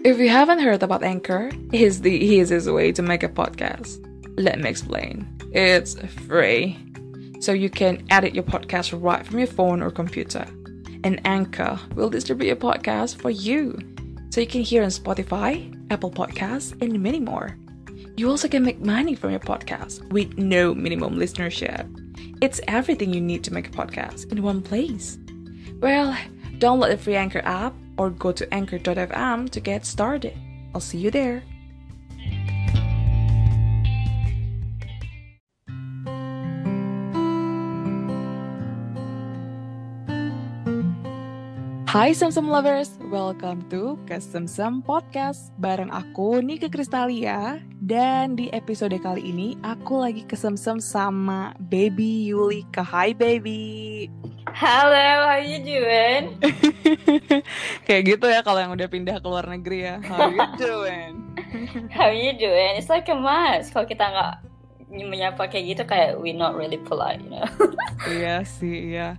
If you haven't heard about Anchor, here's the easiest way to make a podcast. Let me explain. It's free. So you can edit your podcast right from your phone or computer. And Anchor will distribute your podcast for you. So you can hear on Spotify, Apple Podcasts, and many more. You also can make money from your podcast with no minimum listenership. It's everything you need to make a podcast in one place. Well, download the free Anchor app or go to anchor.fm to get started. I'll see you there. Hai Semsem Lovers, welcome to Kesemsem Podcast bareng aku Nika Kristalia. Dan di episode kali ini aku lagi kesemsem sama Baby Yulika. Hai baby. Hello, how you doing? Kayak gitu ya kalau yang udah pindah ke luar negeri ya. How you doing? How you doing? It's like a must. Kalau kita nggak menyapa kayak gitu kayak we not really polite, you know. Iya sih, iya.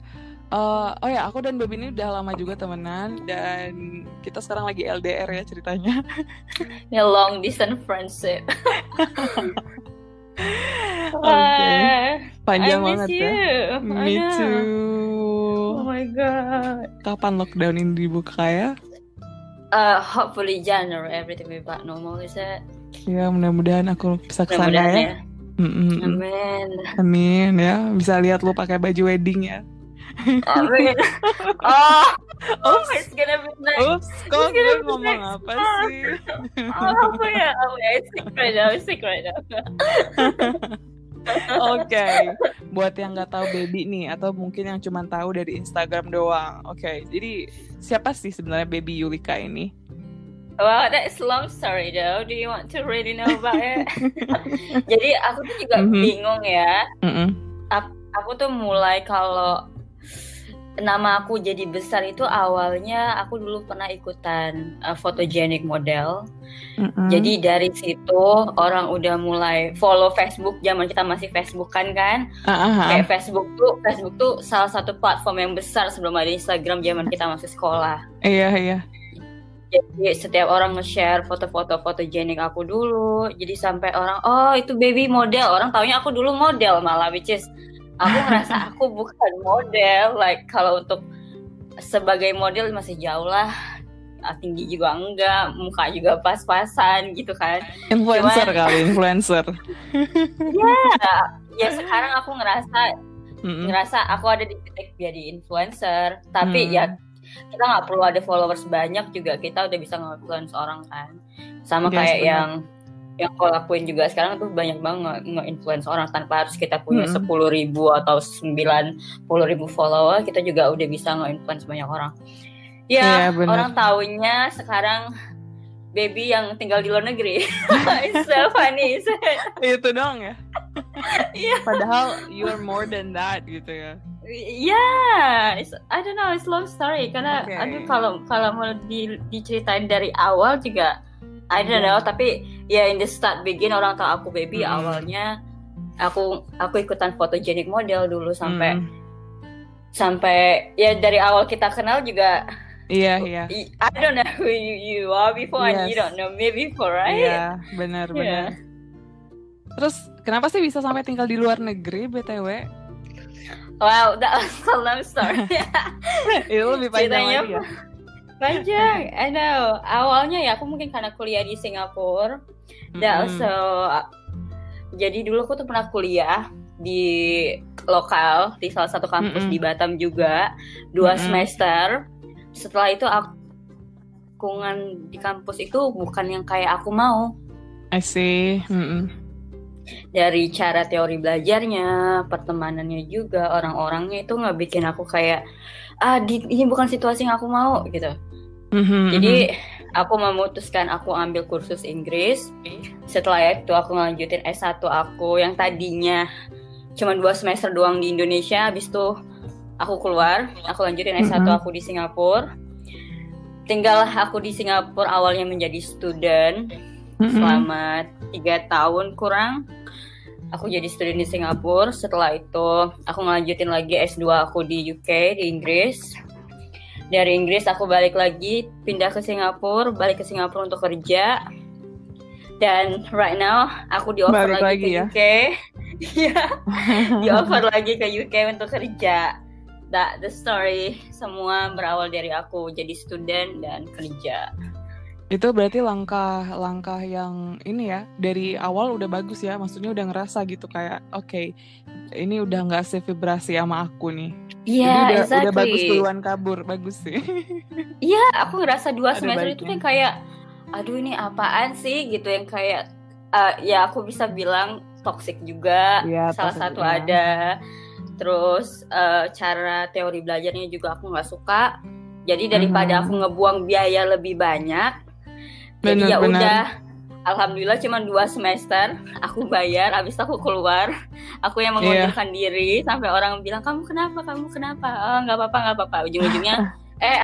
Oh ya, aku dan Baby ini udah lama juga temenan dan kita sekarang lagi LDR ya ceritanya. Ini long distance friendship. Okay. Panjang I miss banget you. ya. Me too. Oh my god. Kapan lockdown ini dibuka ya? Hopefully January everything will be back normal, is it? Ya mudah-mudahan aku bisa kesana ya. Amin. Amin ya, bisa lihat lu pakai baju wedding ya. Amin. It's gonna be nice. Oops, kok gue ngomong apa sih? It's secret now. Oke, buat yang nggak tahu Baby nih, atau mungkin yang cuma tahu dari Instagram doang. Oke, jadi siapa sih sebenarnya Baby Yulika ini? Well, that's long story though. Do you want to really know about it? Jadi aku tuh juga bingung ya. Aku tuh mulai kalau nama aku jadi besar itu awalnya aku dulu pernah ikutan photogenic model. Jadi dari situ orang udah mulai follow Facebook, zaman kita masih Facebookan kan. Kayak Facebook tuh salah satu platform yang besar sebelum ada Instagram zaman kita masih sekolah. Iya. Jadi setiap orang nge-share foto-foto photogenic aku dulu. Jadi sampai orang, oh itu baby model. Orang taunya aku dulu model malah, which is aku ngerasa aku bukan model. Like kalau untuk sebagai model masih jauh lah, tinggi juga enggak, muka juga pas-pasan gitu kan. Influencer kali, influencer. Ya sekarang aku ngerasa aku ada di titik jadi influencer. Tapi ya kita nggak perlu ada followers banyak juga kita udah bisa nge-influence orang kan. Sama kayak yang aku lakuin juga sekarang tuh banyak banget nge-influence orang tanpa harus kita punya 10.000 atau 90.000 follower, kita juga udah bisa nge-influence banyak orang. Ya, orang taunya sekarang Baby yang tinggal di luar negeri. It's so funny. Itu dong ya. Padahal you're more than that gitu ya. Yeah, I don't know, it's long story karena kalau mau diceritain dari awal juga I don't know, tapi ya in the start begin orang tahu aku Baby awalnya aku ikutan photogenic model dulu sampai ya dari awal kita kenal juga. Iya. I don't know who you are before and you don't know me before, right? Iya, benar. Terus kenapa sih bisa sampai tinggal di luar negeri BTW? Wow, that was a long story. Itu lebih panjang lagi ya. Panjang, I know. Awalnya ya aku mungkin karena kuliah di Singapura. Jadi dulu aku tuh pernah kuliah di lokal di salah satu kampus di Batam juga 2 semester. Setelah itu lingkungan di kampus itu bukan yang kayak aku mau. I see. Dari cara teori belajarnya, pertemanannya juga, orang-orangnya itu nggak bikin aku kayak ini bukan situasi yang aku mau gitu. Jadi aku memutuskan aku ambil kursus Inggris. Setelah itu aku ngelanjutin S1 aku yang tadinya cuma 2 semester doang di Indonesia. Habis itu aku keluar, aku lanjutin S1 aku di Singapura. Tinggal aku di Singapura awalnya menjadi student selama 3 tahun kurang. Aku jadi student di Singapura. Setelah itu aku ngelanjutin lagi S2 aku di UK, di Inggris. Dari Inggris aku balik lagi, pindah ke Singapura, balik ke Singapura untuk kerja. Dan right now aku di offer lagi ke UK. Iya. Di offer lagi ke UK untuk kerja. That the story, semua berawal dari aku jadi student dan kerja. Itu berarti langkah yang ini ya, dari awal udah bagus ya, maksudnya udah ngerasa gitu kayak oke, ini udah nggak sevibrasi sama aku nih. Iya, exactly. Udah bagus duluan kabur, bagus sih. Iya, aku ngerasa 2 semester itu kan kayak aduh ini apaan sih gitu, yang kayak ya aku bisa bilang toxic juga, salah satu ada. Terus cara teori belajarnya juga aku nggak suka. Jadi daripada aku ngebuang biaya lebih banyak, jadi ya udah, alhamdulillah cuma 2 semester aku bayar, abis aku keluar, aku yang mengundurkan diri sampai orang bilang kamu kenapa? Oh, nggak apa-apa. Ujung-ujungnya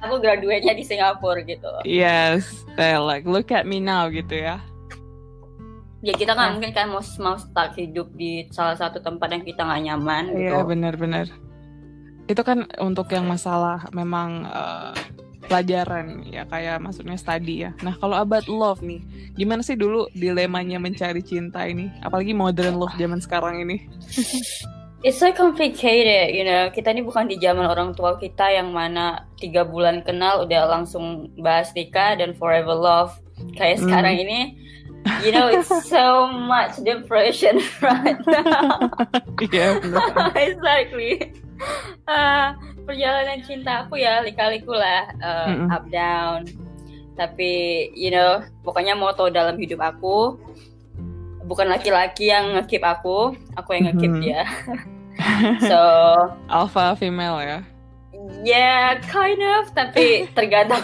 aku graduate-nya di Singapura gitu. Yes, like look at me now gitu ya. Ya kita kan mungkin kan mau stuck hidup di salah satu tempat yang kita nggak nyaman gitu. Iya benar. Itu kan untuk yang masalah memang pelajaran ya, kayak maksudnya study ya. Nah kalau about love nih, gimana sih dulu dilemanya mencari cinta ini, apalagi modern love zaman sekarang ini? It's so complicated, you know. Kita ini bukan di zaman orang tua kita yang mana 3 bulan kenal udah langsung bahas nikah dan forever love. Kayak sekarang ini, you know, it's so much depression right now. Yeah, exactly. Perjalanan cinta aku ya lika-liku lah, up down. Tapi you know, pokoknya moto dalam hidup aku, bukan laki-laki yang nge-keep aku yang nge-keep dia. So alpha female ya? Yeah, kind of, tapi tergantung.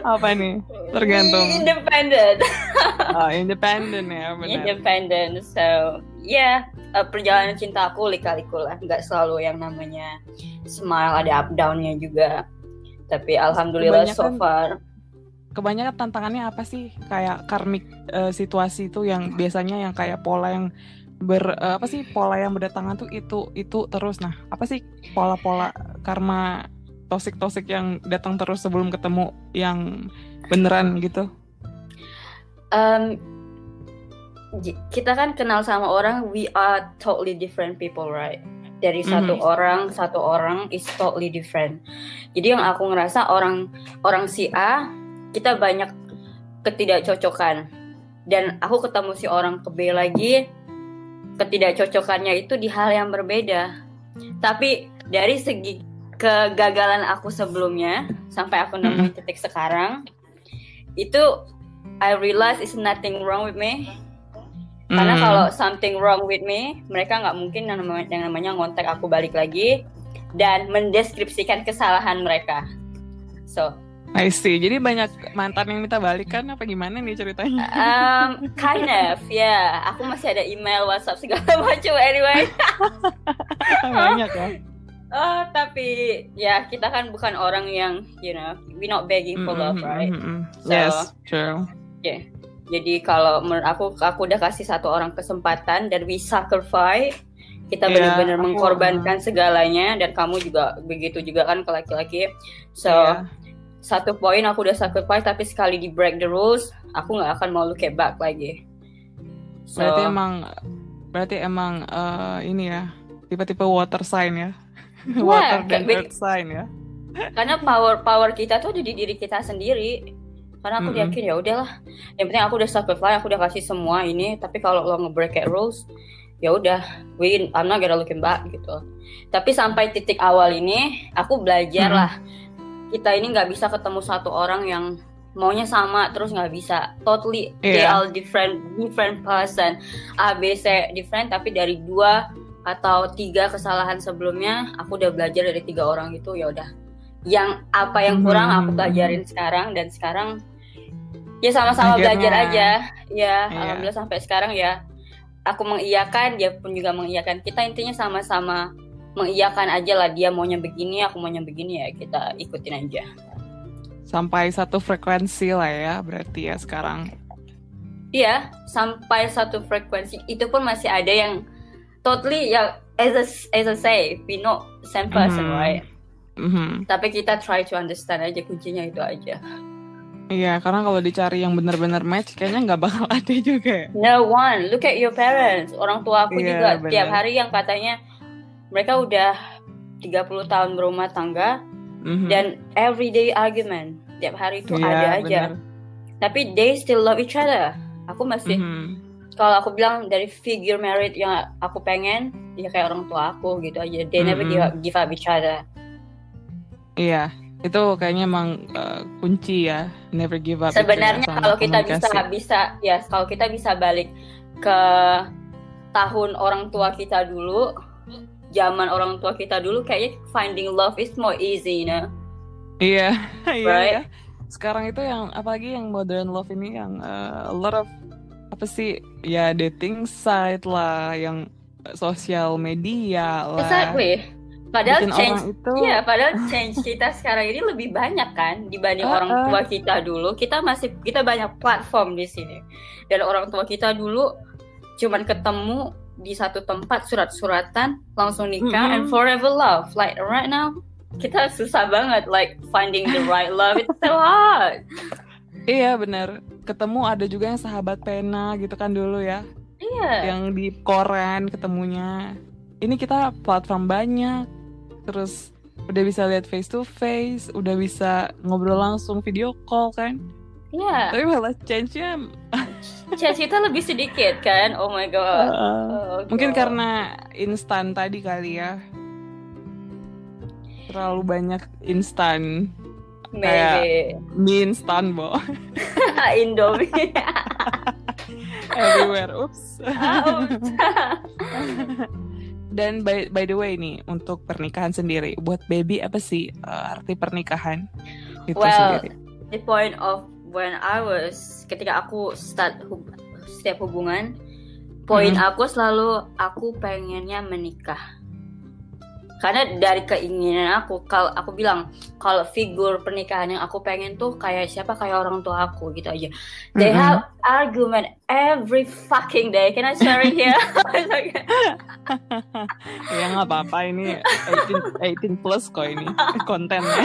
Apa nih? Tergantung. Independent. Independent ya, benar. Independent. So, yeah, perjalanan cinta aku lika-liku lah. Nggak selalu yang namanya smile, ada up down-nya juga. Tapi alhamdulillah so far. Kebanyakan tantangannya apa sih? Kayak karmik situasi itu yang biasanya yang kayak pola yang pola yang berdatangan tuh itu terus. Nah, apa sih pola-pola karma toxic yang datang terus sebelum ketemu yang beneran gitu? Kita kan kenal sama orang, we are totally different people, right? Dari satu orang is totally different. Jadi yang aku ngerasa orang si A, kita banyak ketidakcocokan. Dan aku ketemu si orang ke B lagi, ketidakcocokannya itu di hal yang berbeda. Tapi dari segi kegagalan aku sebelumnya sampai aku nemuin titik sekarang, itu I realize it's nothing wrong with me. Karena kalau something wrong with me, mereka nggak mungkin yang namanya ngontak aku balik lagi dan mendeskripsikan kesalahan mereka. So I see. Jadi banyak mantan yang minta balikan apa gimana nih ceritanya? Kind of, yeah. Aku masih ada email, WhatsApp segala macam anyway. Banyak ya. Tapi ya kita kan bukan orang yang, you know, we not begging for love, right? So, yes, true. Yeah. Jadi kalau menurut aku udah kasih satu orang kesempatan dan we sacrifice, kita benar-benar mengkorbankan segalanya, dan kamu juga begitu juga kan ke laki-laki. So satu poin aku udah sacrifice, tapi sekali di break the rules, aku nggak akan mau look back lagi. So, berarti emang ini ya, tipe-tipe water sign ya. Water dan earth sign ya. Karena power kita tuh ada di diri kita sendiri. Karena aku yakin ya udahlah, yang penting aku udah sacrifice, aku udah kasih semua ini, tapi kalau lo nge-break rules, ya udah, I'm not gonna looking back gitu. Tapi sampai titik awal ini, aku belajar lah, kita ini nggak bisa ketemu satu orang yang maunya sama terus, nggak bisa. Totally they all different person, A, B, C different, tapi dari 2 atau 3 kesalahan sebelumnya, aku udah belajar dari 3 orang itu. Ya udah, yang apa yang kurang aku pelajarin sekarang, dan sekarang ya sama-sama belajar aja ya. Alhamdulillah sampai sekarang ya aku mengiyakan, dia pun juga mengiyakan, kita intinya sama-sama mengiyakan aja lah. Dia maunya begini, aku maunya begini, ya kita ikutin aja sampai satu frekuensi lah ya, berarti ya sekarang. Iya, sampai satu frekuensi. Itu pun masih ada yang totally, yang as I say, we not same person, right? Tapi kita try to understand aja, kuncinya itu aja. Iya, karena kalau dicari yang benar-benar match, kayaknya nggak bakal ada juga. No one. Look at your parents. Orang tua aku juga tiap hari yang katanya mereka udah 30 tahun berumah tangga, dan everyday argument. Tiap hari itu ada aja. Tapi they still love each other. Aku masih, kalau aku bilang dari figure married yang aku pengen, ya kayak orang tua aku gitu aja. They never give up each other. Iya. Itu kayaknya emang kunci ya, never give up. Sebenarnya kalau kita kalau kita bisa balik ke tahun orang tua kita dulu, zaman orang tua kita dulu, kayaknya finding love is more easy, you know? Iya, right? Iya. Sekarang itu yang apalagi yang modern love ini yang a lot of ya dating site lah, yang sosial media lah. Exactly. Padahal change kita sekarang ini lebih banyak kan dibanding orang tua kita dulu. Kita banyak platform di sini. Dan orang tua kita dulu cuman ketemu di satu tempat, surat-suratan, langsung nikah and forever love. Like right now kita susah banget like finding the right love. It's so hard. Iya benar. Ketemu ada juga yang sahabat pena gitu kan dulu ya. Iya. Yang di koran ketemunya. Ini kita platform banyak. Terus udah bisa lihat face to face, udah bisa ngobrol langsung video call kan? Iya. Tapi malah change-nya kita lebih sedikit kan? Oh my god. Mungkin karena instan tadi kali ya. Terlalu banyak instan. Kayak mie instan, Bo. Indomie. Everywhere. Oops. Dan by the way nih, untuk pernikahan sendiri, buat baby apa sih arti pernikahan itu sendiri? The point of when ketika aku setiap hubungan, poin aku selalu aku pengennya menikah. Karena dari keinginan aku, kalau aku bilang kalau figur pernikahan yang aku pengen tuh kayak siapa, kayak orang tua aku gitu aja. They have argument every fucking day. Can I share it here? Ya nggak apa-apa, ini 18 plus kok ini kontennya.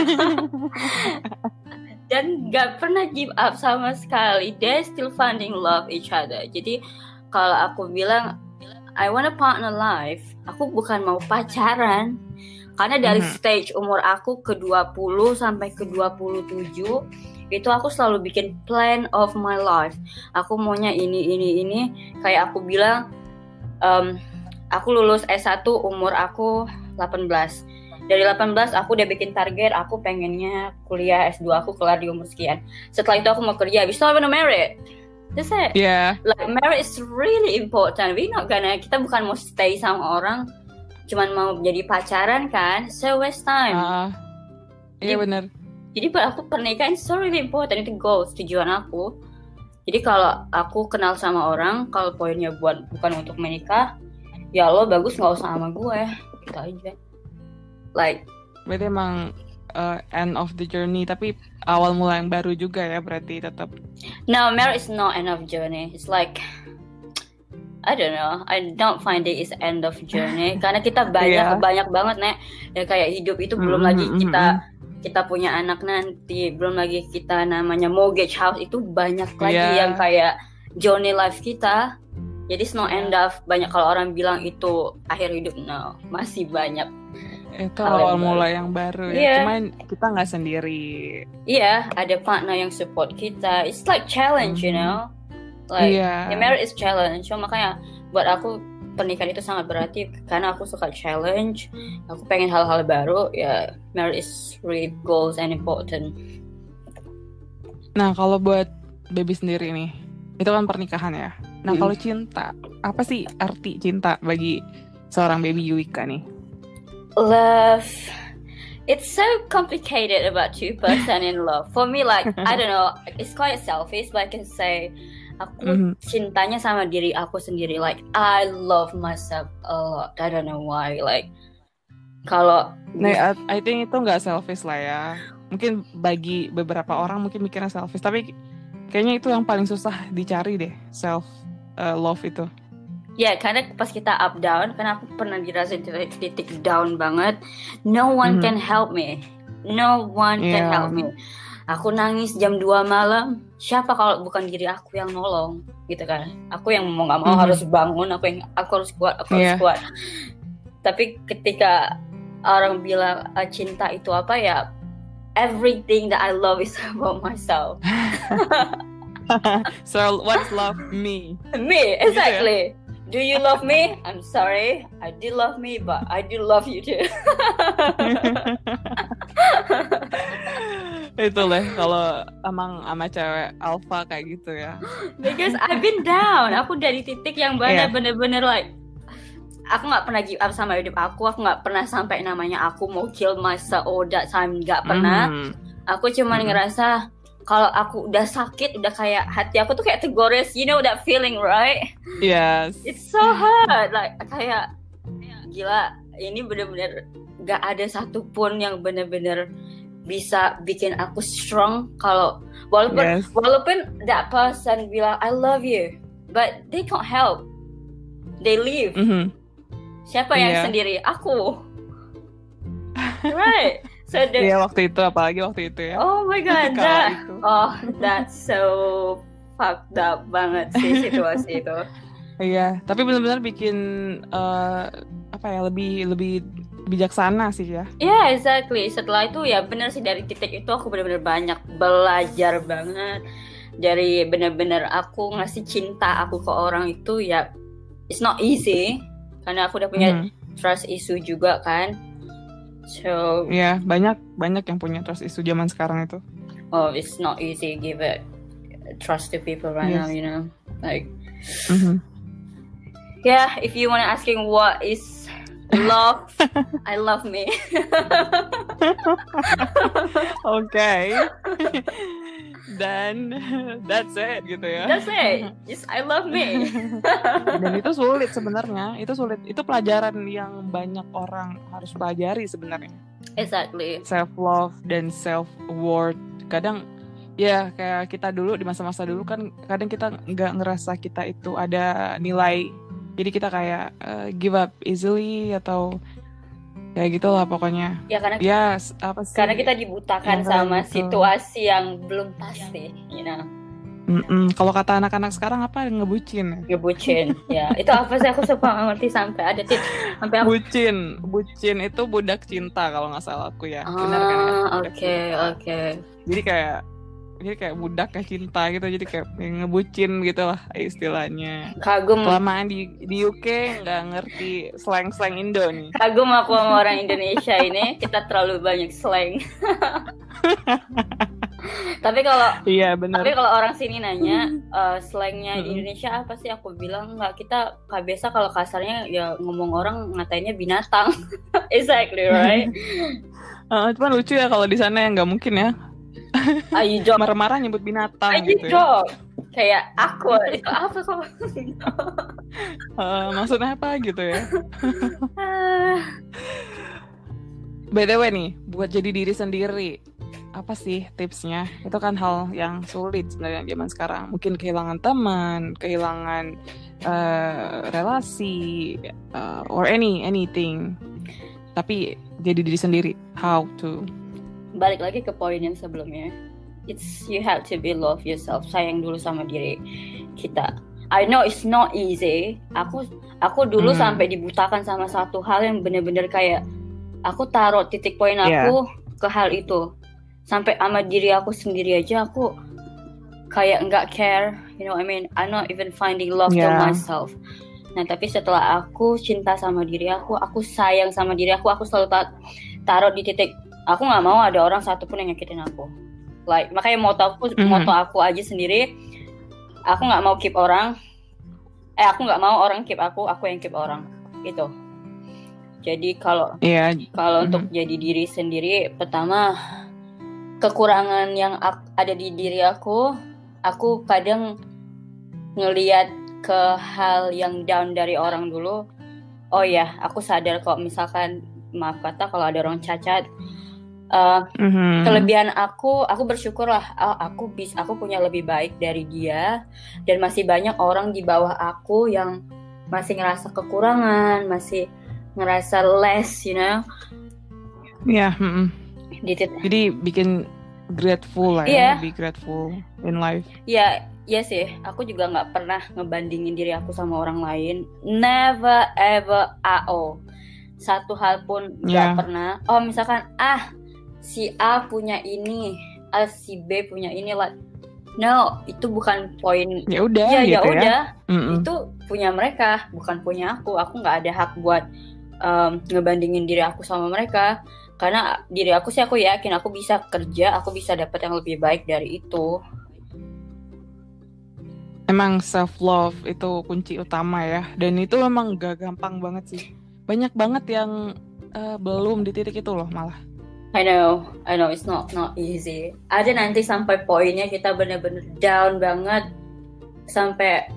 Dan nggak pernah give up sama sekali. They still finding love each other. Jadi kalau aku bilang I want a partner life, aku bukan mau pacaran. Karena dari stage umur aku ke 20 sampai ke 27, itu aku selalu bikin plan of my life. Aku maunya ini. Kayak aku bilang, aku lulus S1 umur aku 18. Dari 18 aku udah bikin target, aku pengennya kuliah S2 aku kelar di umur sekian. Setelah itu aku mau kerja, habis itu I wanna marry. That's it. Yeah. Like marriage is really important. Kita bukan mau stay sama orang, cuman mau jadi pacaran kan, so waste time. Iya benar. Jadi buat aku pernikahan so really important, itu goals, tujuan aku. Jadi kalau aku kenal sama orang, kalau poinnya bukan untuk menikah, ya lo bagus nggak usah sama gue, gitu aja. Like. Berarti emang end of the journey, tapi awal mula yang baru juga ya berarti tetap. No, marriage is not end of journey. It's like I don't know. I don't find it is end of journey karena kita banyak banget nek. Ya kayak hidup itu belum lagi kita punya anak nanti, belum lagi kita namanya mortgage house, itu banyak lagi yang kayak journey life kita. Jadi it's not end of. Banyak kalau orang bilang itu akhir hidup, no, masih banyak. Itu awal mula yang baru ya. Cuman kita nggak sendiri. Iya, ada partner yang support kita. It's like challenge, you know. Like marriage is challenge. So makanya buat aku pernikahan itu sangat berarti karena aku suka challenge. Aku pengen hal-hal baru. Ya, marriage is really goals and important. Nah, kalau buat baby sendiri nih, itu kan pernikahan ya. Nah, kalau cinta, apa sih arti cinta bagi seorang baby Yuika nih? Love, it's so complicated about two person in love. For me, like I don't know, it's quite selfish, but I can say aku cintanya sama diri aku sendiri. Like I love myself a lot. I don't know why. Like kalau I think itu nggak selfish lah ya. Mungkin bagi beberapa orang mungkin mikirnya selfish, tapi kayaknya itu yang paling susah dicari deh, self love itu. Ya, karena pas kita up down, karena aku pernah dirasain titik down banget. No one can help me. No one can help me. Aku nangis jam 2 malam. Siapa kalau bukan diri aku yang nolong, gitu kan? Aku yang mau nggak mau harus bangun. Aku harus kuat. Aku harus kuat. Tapi ketika orang bilang cinta itu apa ya? Everything that I love is about myself. So what's love me? Me, exactly. Do you love me? I'm sorry, I do love me, but I do love you too. Itu lah kalau emang sama cewek alpha kayak gitu ya. Because I've been down. Aku dari titik yang bener-bener like aku nggak pernah give up sama hidup aku nggak pernah sampai namanya aku mau kill myself all that time, nggak pernah. Aku cuma ngerasa kalau aku udah sakit, udah kayak hati aku tuh kayak tergores, you know that feeling, right? Yes. It's so hard, like kayak gila, ini bener-bener gak ada satupun yang bener-bener bisa bikin aku strong. Kalau walaupun that person bilang I love you, but they can't help, they leave. Siapa yang sendiri? Aku. Right. Iya waktu itu, apalagi waktu itu ya. Oh my god, that's so fucked up banget sih situasi itu. Iya, tapi benar-benar bikin lebih bijaksana sih ya. Yeah, exactly. Setelah itu ya benar sih, dari titik itu aku benar-benar banyak belajar banget. Dari benar-benar aku ngasih cinta aku ke orang itu ya, it's not easy karena aku udah punya trust issue juga kan. So banyak yang punya trust issue zaman sekarang itu. Oh, it's not easy give it trust to people right now, you know, like yeah, if you want to asking what is love, I love me. Okay. Dan that's it gitu ya. That's it. Just I love me. Dan itu sulit sebenarnya. Itu pelajaran yang banyak orang harus pelajari sebenarnya. Exactly. Self love dan self worth. Kadang ya kayak kita dulu di masa-masa dulu kan, kadang kita nggak ngerasa kita itu ada nilai. Jadi kita kayak give up easily atau kayak gitulah pokoknya. Ya karena karena kita dibutakan sama situasi yang belum pasti, you know. Kalau kata anak-anak sekarang apa? Ngebucin. Ya. Itu apa sih, aku suka ngerti sampai ada sampai aku... Bucin itu budak cinta kalau nggak salah aku ya. Benar kan? Oke. Jadi kayak budak kayak cinta gitu, jadi kayak ngebucin gitu lah istilahnya. Kagum. Kelamaan di UK nggak ngerti slang Indo nih. Kagum aku sama orang Indonesia ini, kita terlalu banyak slang. Tapi kalau orang sini nanya slangnya di Indonesia apa sih, aku bilang nggak, kita biasa kalau kasarnya ya ngomong orang ngatainnya binatang. Exactly, right? Cuman lucu ya kalau di sana yang nggak mungkin ya. Marah-marah nyebut binatang gitu ya. Kayak aku itu apa kok? Maksudnya apa gitu ya? By the way nih, buat jadi diri sendiri, apa sih tipsnya? Itu kan hal yang sulit sebenarnya zaman sekarang. Mungkin kehilangan teman, kehilangan relasi, or anything. Tapi jadi diri sendiri, how to? Balik lagi ke poin yang sebelumnya, it's you have to be love yourself, sayang dulu sama diri kita. I know it's not easy. Aku dulu sampai dibutakan sama satu hal yang benar-benar kayak aku taruh titik poin aku ke hal itu, sampai sama diri aku sendiri aja aku kayak nggak care, you know, I mean, I'm not even finding love to myself. Nah, tapi setelah aku cinta sama diri aku sayang sama diri aku selalu taruh di titik aku nggak mau ada orang satupun yang nyakitin aku. Like, makanya moto aku aja sendiri, aku nggak mau keep orang. Aku nggak mau orang keep aku yang keep orang. Itu. Jadi kalau untuk jadi diri sendiri, pertama kekurangan yang ada di diri aku kadang ngelihat ke hal yang down dari orang dulu. Oh ya, aku sadar kok, misalkan maaf kata kalau ada orang cacat. Kelebihan aku bersyukur lah, aku punya lebih baik dari dia, dan masih banyak orang di bawah aku yang masih ngerasa kekurangan, masih ngerasa less, you know. Iya. Jadi bikin grateful lah ya, lebih grateful in life. Iya, iya sih. Aku juga nggak pernah ngebandingin diri aku sama orang lain. Never ever all. Satu hal pun nggak pernah. Oh misalkan si A punya ini, si B punya ini lah. No, itu bukan poin. Ya udah. Ya udah. Itu punya mereka, bukan punya aku. Aku nggak ada hak buat ngebandingin diri aku sama mereka. Karena diri aku sih aku yakin aku bisa kerja, aku bisa dapat yang lebih baik dari itu. Emang self love itu kunci utama ya. Dan itu memang gak gampang banget sih. Banyak banget yang belum di titik itu loh malah. I know, it's not easy. Ada nanti sampai poinnya kita benar-benar down banget, sampai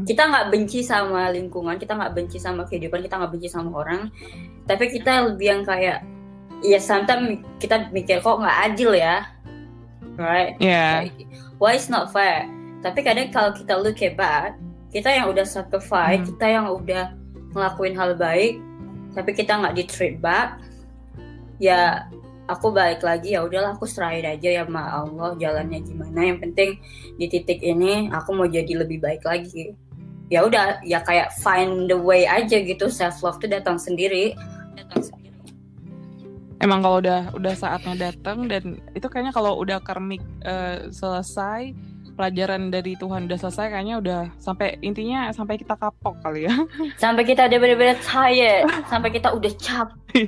kita nggak benci sama lingkungan, kita nggak benci sama kehidupan, kita nggak benci sama orang, tapi kita lebih yang kayak, ya sometimes kita mikir kok nggak adil ya, right? Yeah. Why it's not fair? Tapi kadang kalau kita look back, kita yang udah sacrifice, kita yang udah ngelakuin hal baik, tapi kita nggak di treat back. Ya aku balik lagi, ya udahlah aku serahin aja ya sama Allah jalannya gimana, yang penting di titik ini aku mau jadi lebih baik lagi. Ya udah, ya kayak find the way aja gitu. Self love tuh datang sendiri. Emang kalau udah saatnya datang, dan itu kayaknya kalau udah karmik selesai, pelajaran dari Tuhan udah selesai, kayaknya udah sampai intinya sampai kita kapok kali ya. Sampai kita udah bener-bener tired, sampai kita udah capek.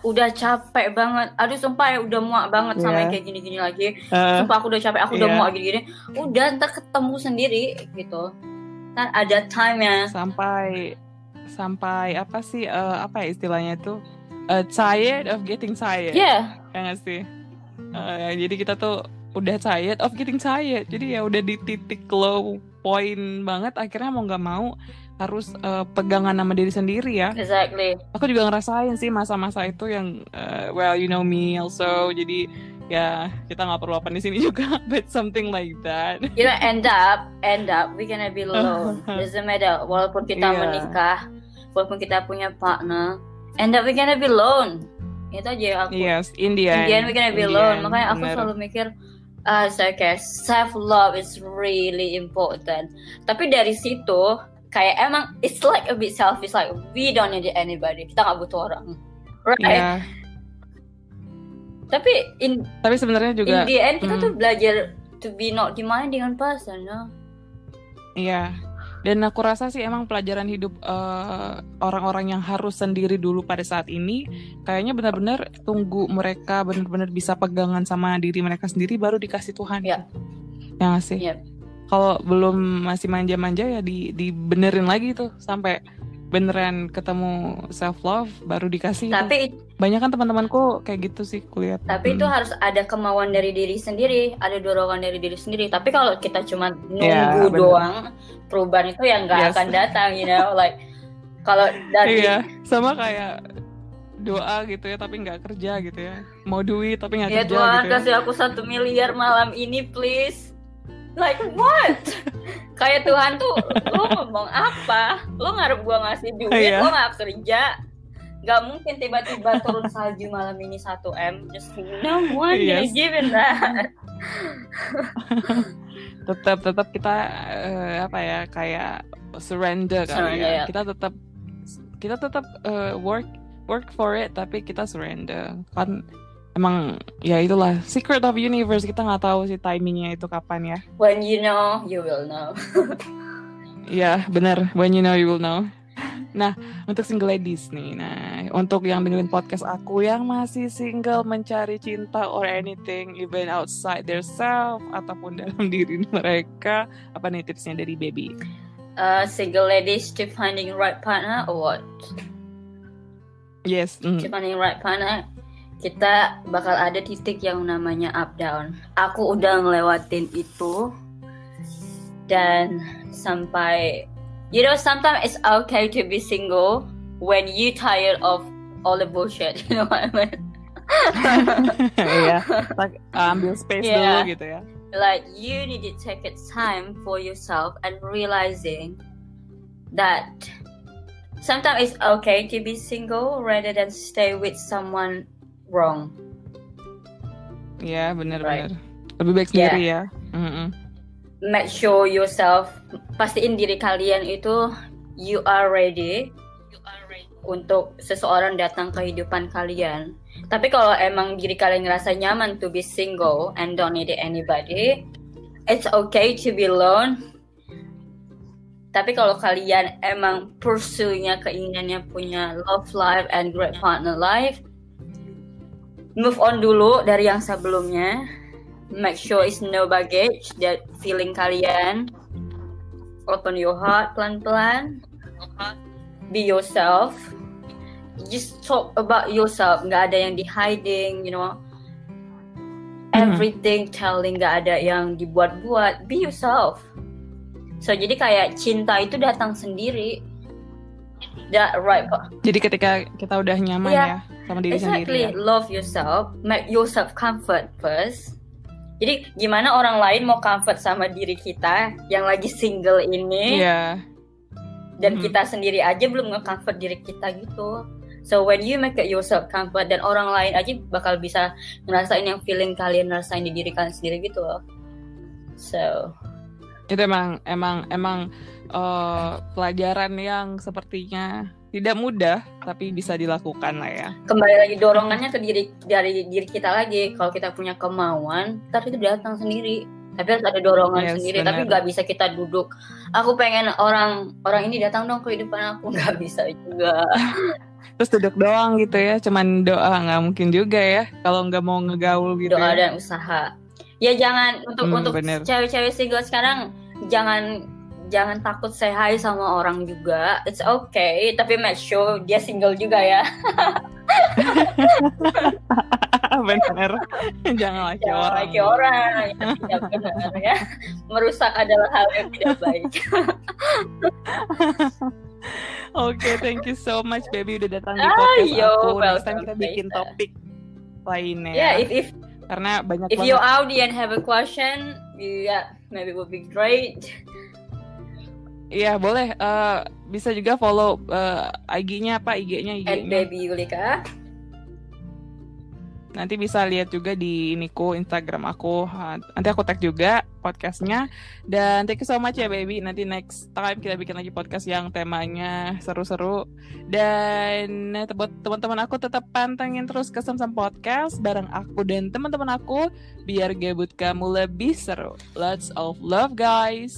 Udah capek banget. Aduh sumpah ya udah muak banget sama yang kayak gini-gini lagi. Sumpah aku udah capek, aku udah muak gini-gini. Udah ntar ketemu sendiri gitu. Kan ada time-nya. Sampai apa sih apa ya istilahnya itu? Tired of getting tired. Yeah. Ya nggak sih? Jadi kita tuh udah tired of getting tired. Jadi ya udah di titik low point banget, akhirnya mau nggak mau harus pegangan sama diri sendiri ya. Exactly. Aku juga ngerasain sih masa-masa itu yang well you know me also. Jadi ya kita nggak perlu open di sini juga, but something like that. You know, end up we gonna be alone. Doesn't matter, walaupun kita menikah, walaupun kita punya partner, end up we gonna be alone. Itu aja aku. Yes, in the end we gonna be alone. Makanya aku selalu mikir, okay, self love is really important. Tapi dari situ kayak emang it's like a bit selfish, like we don't need anybody, kita nggak butuh orang, right? Yeah. Tapi sebenarnya juga in the end kita tuh belajar to be not demanding on person, no? Iya. Dan aku rasa sih emang pelajaran hidup orang-orang yang harus sendiri dulu pada saat ini, kayaknya benar-benar tunggu mereka benar-benar bisa pegangan sama diri mereka sendiri baru dikasih Tuhan. Iya. Ya nggak sih? Iya. Kalau belum masih manja-manja ya dibenerin lagi tuh sampai beneran ketemu self love baru dikasih. Tapi banyak kan teman-temanku kayak gitu sih kulihat. Tapi itu harus ada kemauan dari diri sendiri, ada dorongan dari diri sendiri. Tapi kalau kita cuma nunggu doang, perubahan itu yang nggak akan datang, you know, like kalau dari sama kayak doa gitu ya tapi nggak kerja gitu ya, mau duit tapi nggak kerja Tuhan, gitu ya. kasih aku 1 miliar malam ini please. Like what? Kayak Tuhan tuh, lo ngomong apa? Lo ngarep gua ngasih duit, lo nggak kerja, nggak mungkin tiba-tiba turun salju malam ini 1M. Just no one gonna give in that. tetap kita apa ya, kayak surrender kali ya. Kita tetap work for it, tapi kita surrender kan. Emang ya itulah secret of universe, kita nggak tahu sih timingnya itu kapan ya. When you know, you will know. Ya benar, when you know, you will know. Nah, untuk single ladies nih, nah untuk yang dengerin podcast aku yang masih single, mencari cinta or anything even outside their self ataupun dalam diri mereka, apa nih tipsnya dari Baby? Single ladies to finding right partner or what? Yes. To finding right partner. Kita bakal ada titik yang namanya up down. Aku udah ngelewatin itu. Dan sampai, you know, sometimes it's okay to be single when you tired of all the bullshit. You know what I mean? Iya, ambil space dulu gitu ya. Like you need to take a time for yourself and realizing that sometimes it's okay to be single rather than stay with someone wrong. Ya, benar-benar. Lebih baik sendiri ya. Make sure yourself, pastiin diri kalian itu you are ready untuk seseorang datang ke kehidupan kalian. Tapi kalau emang diri kalian ngerasa nyaman to be single and don't need anybody, it's okay to be alone. Tapi kalau kalian emang pursue-nya, keinginannya punya love life and great partner life, move on dulu dari yang sebelumnya. Make sure it's no baggage, that feeling kalian. Open your heart pelan-pelan. Be yourself. Just talk about yourself. Nggak ada yang di hiding, you know. Everything telling, nggak ada yang dibuat-buat. Be yourself. So jadi kayak cinta itu datang sendiri. That right. Jadi ketika kita udah nyaman ya sama diri sendiri. Exactly. Love yourself. Make yourself comfort first. Jadi gimana orang lain mau comfort sama diri kita yang lagi single ini? Iya. Dan kita sendiri aja belum nge-comfort diri kita gitu. So when you make it yourself comfort, dan orang lain aja bakal bisa ngerasain yang feeling kalian rasain di diri kalian sendiri gitu loh. So itu emang pelajaran yang sepertinya tidak mudah, tapi bisa dilakukan lah ya. Kembali lagi dorongannya ke dari diri kita lagi. Kalau kita punya kemauan, ntar itu datang sendiri. Tapi harus ada dorongan sendiri. Bener. Tapi nggak bisa kita duduk. Aku pengen orang ini datang dong ke kehidupan aku, nggak bisa juga. Terus duduk doang gitu ya, cuman doa, nggak mungkin juga ya. Kalau nggak mau ngegaul gitu. Doa dan usaha. Ya jangan untuk cewek-cewek single sekarang jangan takut say hi sama orang juga. It's okay, tapi make sure dia single juga ya. Benar. Jangan laki orang. Ya, benar ya. Merusak adalah hal yang tidak baik. Oke, thank you so much baby udah datang di podcast aku. Next time kita bikin topik lainnya. Yeah, if karena banyak if your audience have a question, maybe it would be great. Iya boleh, bisa juga follow IG-nya apa? IG-nya @babyulika. Nanti bisa lihat juga di Instagram aku. Nanti aku tag juga podcastnya. Dan thank you so much ya baby. Nanti next time kita bikin lagi podcast yang temanya seru-seru. Dan buat teman-teman aku tetap pantengin terus Kesemsem Podcast bareng aku dan teman-teman aku biar gabut kamu lebih seru. Lots of love guys.